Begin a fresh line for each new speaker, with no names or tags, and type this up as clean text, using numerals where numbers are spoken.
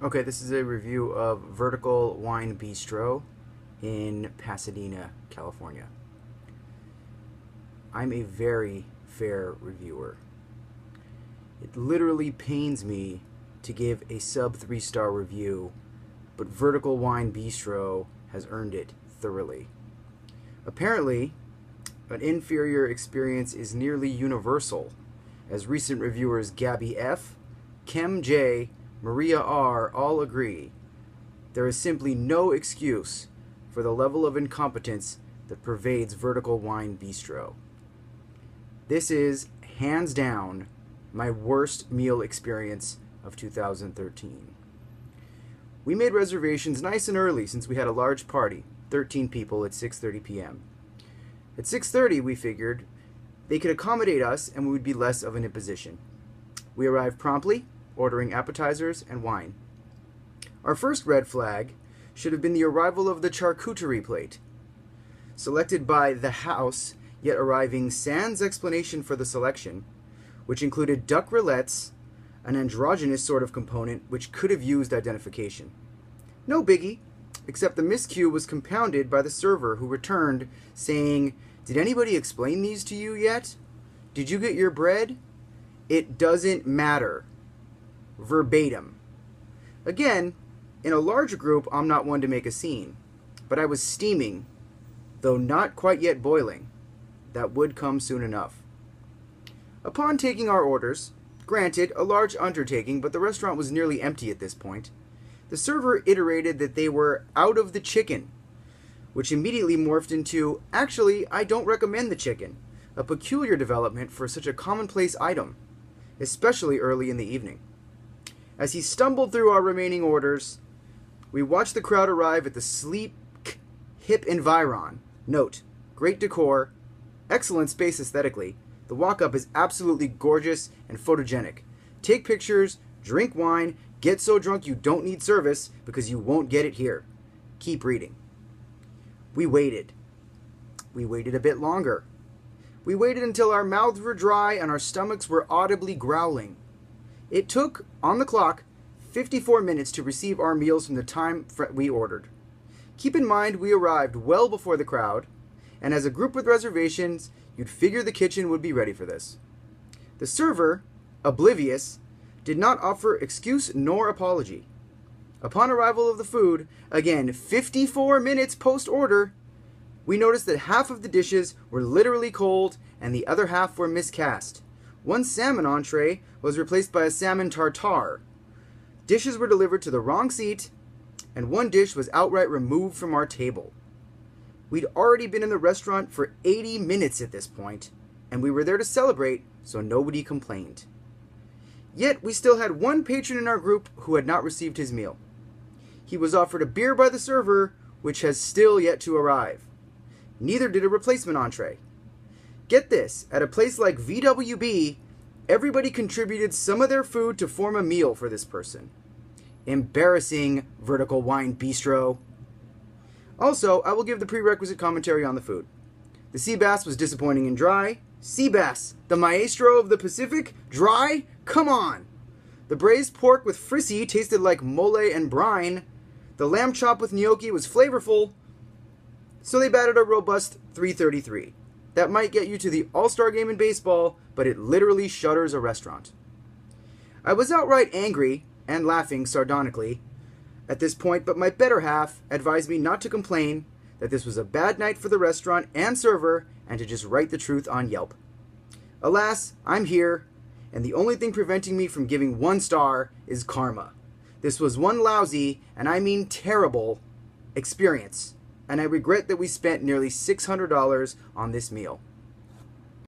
Okay, this is a review of Vertical Wine Bistro in Pasadena, California. I'm a very fair reviewer. It literally pains me to give a sub 3-star review, but Vertical Wine Bistro has earned it thoroughly. Apparently, an inferior experience is nearly universal, as recent reviewers Gabby F., Kem J., Maria R. all agree. There is simply no excuse for the level of incompetence that pervades Vertical Wine Bistro. This is, hands down, my worst meal experience of 2013. We made reservations nice and early since we had a large party, 13 people at 6:30 p.m. At 6:30, we figured they could accommodate us and we would be less of an imposition. We arrived promptly, ordering appetizers and wine. Our first red flag should have been the arrival of the charcuterie plate. Selected by the house, yet arriving sans explanation for the selection, which included duck rillettes, an androgynous sort of component which could have used identification. No biggie, except the miscue was compounded by the server who returned saying, "Did anybody explain these to you yet? Did you get your bread? It doesn't matter." Verbatim. Again, in a large group, I'm not one to make a scene, but I was steaming, though not quite yet boiling. That would come soon enough. Upon taking our orders, granted, a large undertaking, but the restaurant was nearly empty at this point, the server iterated that they were out of the chicken, which immediately morphed into, "Actually, I don't recommend the chicken," a peculiar development for such a commonplace item, especially early in the evening. As he stumbled through our remaining orders, we watched the crowd arrive at the sleek, hip environ. Note, great decor, excellent space aesthetically. The walk-up is absolutely gorgeous and photogenic. Take pictures, drink wine, get so drunk you don't need service because you won't get it here. Keep reading. We waited. We waited a bit longer. We waited until our mouths were dry and our stomachs were audibly growling. It took, on the clock, 54 minutes to receive our meals from the time we ordered. Keep in mind we arrived well before the crowd, and as a group with reservations, you'd figure the kitchen would be ready for this. The server, oblivious, did not offer excuse nor apology. Upon arrival of the food, again 54 minutes post-order, we noticed that half of the dishes were literally cold and the other half were miscast. One salmon entree was replaced by a salmon tartare. Dishes were delivered to the wrong seat, and one dish was outright removed from our table. We'd already been in the restaurant for 80 minutes at this point, and we were there to celebrate, so nobody complained. Yet we still had one patron in our group who had not received his meal. He was offered a beer by the server, which has still yet to arrive. Neither did a replacement entree. Get this, at a place like VWB, everybody contributed some of their food to form a meal for this person. Embarrassing, Vertical Wine Bistro. Also, I will give the prerequisite commentary on the food. The sea bass was disappointing and dry. Sea bass, the maestro of the Pacific? Dry? Come on! The braised pork with frissie tasted like mole and brine. The lamb chop with gnocchi was flavorful. So they batted a robust 333. That might get you to the All-Star game in baseball, but it literally shutters a restaurant. I was outright angry, and laughing sardonically, at this point, but my better half advised me not to complain, that this was a bad night for the restaurant and server, and to just write the truth on Yelp. Alas, I'm here, and the only thing preventing me from giving 1 star is karma. This was one lousy, and I mean terrible, experience, and I regret that we spent nearly $600 on this meal.